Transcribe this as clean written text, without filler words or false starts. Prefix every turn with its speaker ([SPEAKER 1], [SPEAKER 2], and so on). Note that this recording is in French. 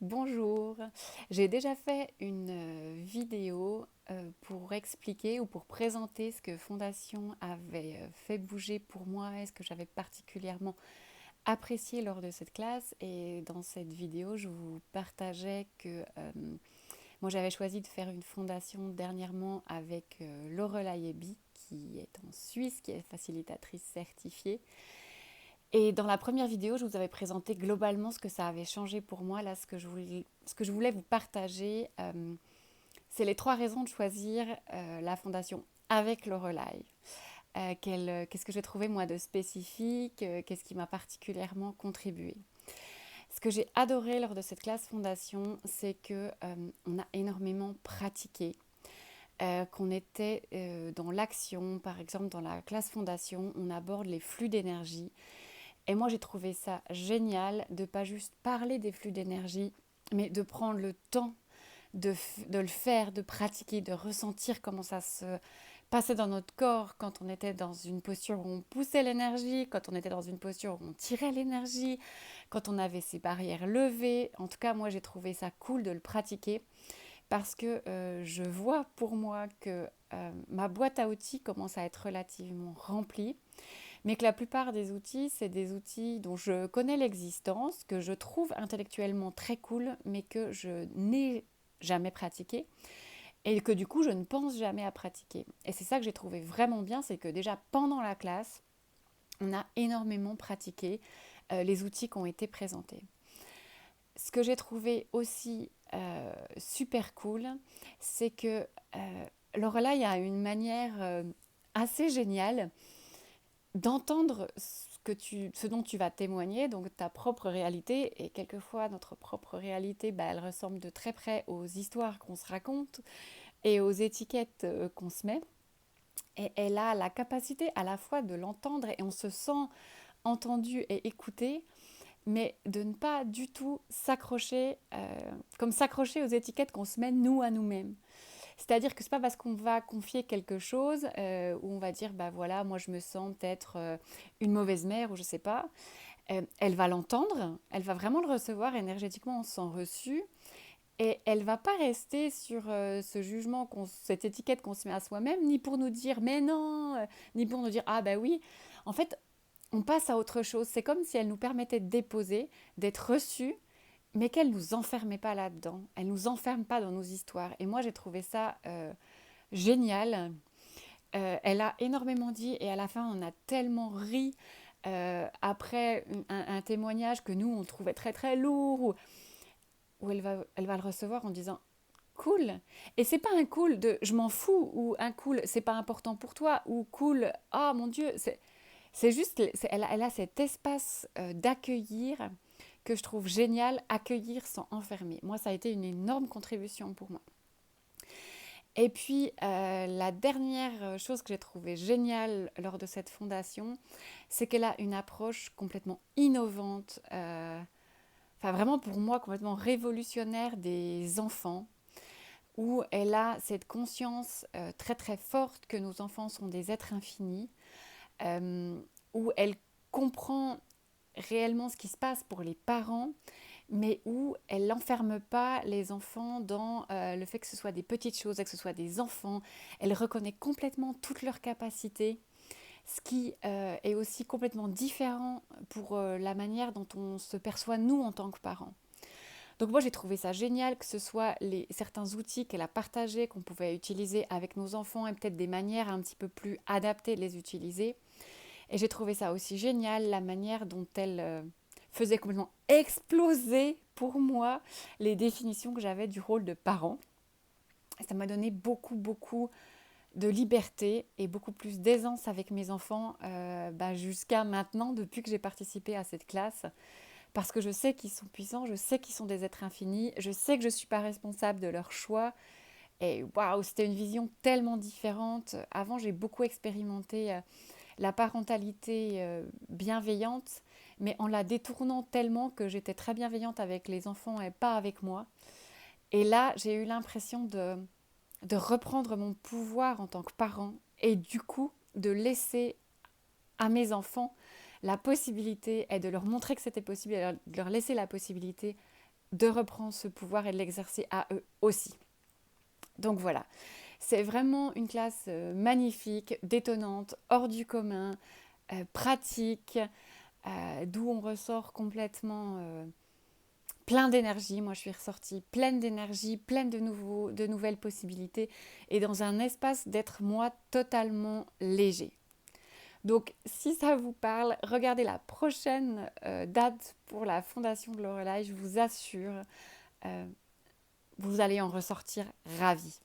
[SPEAKER 1] Bonjour, j'ai déjà fait une vidéo pour expliquer ou pour présenter ce que Fondation avait fait bouger pour moi et ce que j'avais particulièrement apprécié lors de cette classe. Et dans cette vidéo, je vous partageais que moi j'avais choisi de faire une fondation dernièrement avec Lorelai Ebi, qui est en Suisse, qui est facilitatrice certifiée. Et dans la première vidéo, je vous avais présenté globalement ce que ça avait changé pour moi. Là, ce que je voulais vous partager, c'est les trois raisons de choisir la fondation avec Lorelai. Qu'est-ce que j'ai trouvé moi de spécifique, qu'est-ce qui m'a particulièrement contribué. Ce que j'ai adoré lors de cette classe fondation, c'est que on a énormément pratiqué, qu'on était dans l'action. Par exemple, dans la classe fondation, on aborde les flux d'énergie. Et moi, j'ai trouvé ça génial de ne pas juste parler des flux d'énergie, mais de prendre le temps de le faire, de pratiquer, de ressentir comment ça se passait dans notre corps quand on était dans une posture où on poussait l'énergie, quand on était dans une posture où on tirait l'énergie, quand on avait ses barrières levées. En tout cas, moi, j'ai trouvé ça cool de le pratiquer parce que je vois pour moi que ma boîte à outils commence à être relativement remplie, mais que la plupart des outils, c'est des outils dont je connais l'existence, que je trouve intellectuellement très cool, mais que je n'ai jamais pratiqué et que du coup je ne pense jamais à pratiquer. Et c'est ça que j'ai trouvé vraiment bien, c'est que déjà pendant la classe, on a énormément pratiqué les outils qui ont été présentés. Ce que j'ai trouvé aussi super cool, c'est que Lorelai a une manière assez géniale d'entendre ce dont tu vas témoigner, donc ta propre réalité. Et quelquefois, notre propre réalité, elle ressemble de très près aux histoires qu'on se raconte et aux étiquettes qu'on se met. Et elle a la capacité à la fois de l'entendre et on se sent entendu et écouté, mais de ne pas du tout s'accrocher, comme s'accrocher aux étiquettes qu'on se met nous à nous-mêmes. C'est-à-dire que c'est pas parce qu'on va confier quelque chose où on va dire bah voilà, moi je me sens peut-être une mauvaise mère ou je sais pas. Elle va l'entendre, elle va vraiment le recevoir énergétiquement, on se sent reçu. Et elle va pas rester sur ce jugement, cette étiquette qu'on se met à soi-même, ni pour nous dire mais non, ni pour nous dire ah bah oui. En fait, on passe à autre chose. C'est comme si elle nous permettait de déposer, d'être reçue, mais qu'elle ne nous enfermait pas là-dedans. Elle ne nous enferme pas dans nos histoires. Et moi, j'ai trouvé ça génial. Elle a énormément dit et à la fin, on a tellement ri après un témoignage que nous, on trouvait très très lourd, où elle va le recevoir en disant cool. Et c'est pas un cool de je m'en fous ou un cool c'est pas important pour toi ou cool ah mon Dieu. C'est juste, elle a cet espace d'accueillir que je trouve génial, accueillir sans enfermer. Moi, ça a été une énorme contribution pour moi. Et puis, la dernière chose que j'ai trouvée géniale lors de cette fondation, c'est qu'elle a une approche complètement innovante, enfin vraiment pour moi complètement révolutionnaire des enfants, où elle a cette conscience très très forte que nos enfants sont des êtres infinis, euh, où elle comprend réellement ce qui se passe pour les parents, mais où elle n'enferme pas les enfants dans le fait que ce soit des petites choses, que ce soit des enfants. Elle reconnaît complètement toutes leurs capacités, ce qui est aussi complètement différent pour la manière dont on se perçoit nous en tant que parents. Donc moi j'ai trouvé ça génial que ce soit certains outils qu'elle a partagés, qu'on pouvait utiliser avec nos enfants et peut-être des manières un petit peu plus adaptées de les utiliser. Et j'ai trouvé ça aussi génial, la manière dont elle faisait complètement exploser pour moi les définitions que j'avais du rôle de parent. Ça m'a donné beaucoup, beaucoup de liberté et beaucoup plus d'aisance avec mes enfants jusqu'à maintenant, depuis que j'ai participé à cette classe. Parce que je sais qu'ils sont puissants, je sais qu'ils sont des êtres infinis, je sais que je ne suis pas responsable de leurs choix. Et waouh, c'était une vision tellement différente. Avant, j'ai beaucoup expérimenté la parentalité bienveillante, mais en la détournant tellement que j'étais très bienveillante avec les enfants et pas avec moi. Et là, j'ai eu l'impression de reprendre mon pouvoir en tant que parent et du coup de laisser à mes enfants la possibilité et de leur montrer que c'était possible et de leur laisser la possibilité de reprendre ce pouvoir et de l'exercer à eux aussi. Donc voilà, c'est vraiment une classe magnifique, détonnante, hors du commun, pratique, d'où on ressort complètement plein d'énergie. Moi, je suis ressortie pleine d'énergie, pleine de nouvelles possibilités et dans un espace d'être moi totalement léger. Donc, si ça vous parle, regardez la prochaine date pour la fondation de Lorelai. Je vous assure, vous allez en ressortir ravis.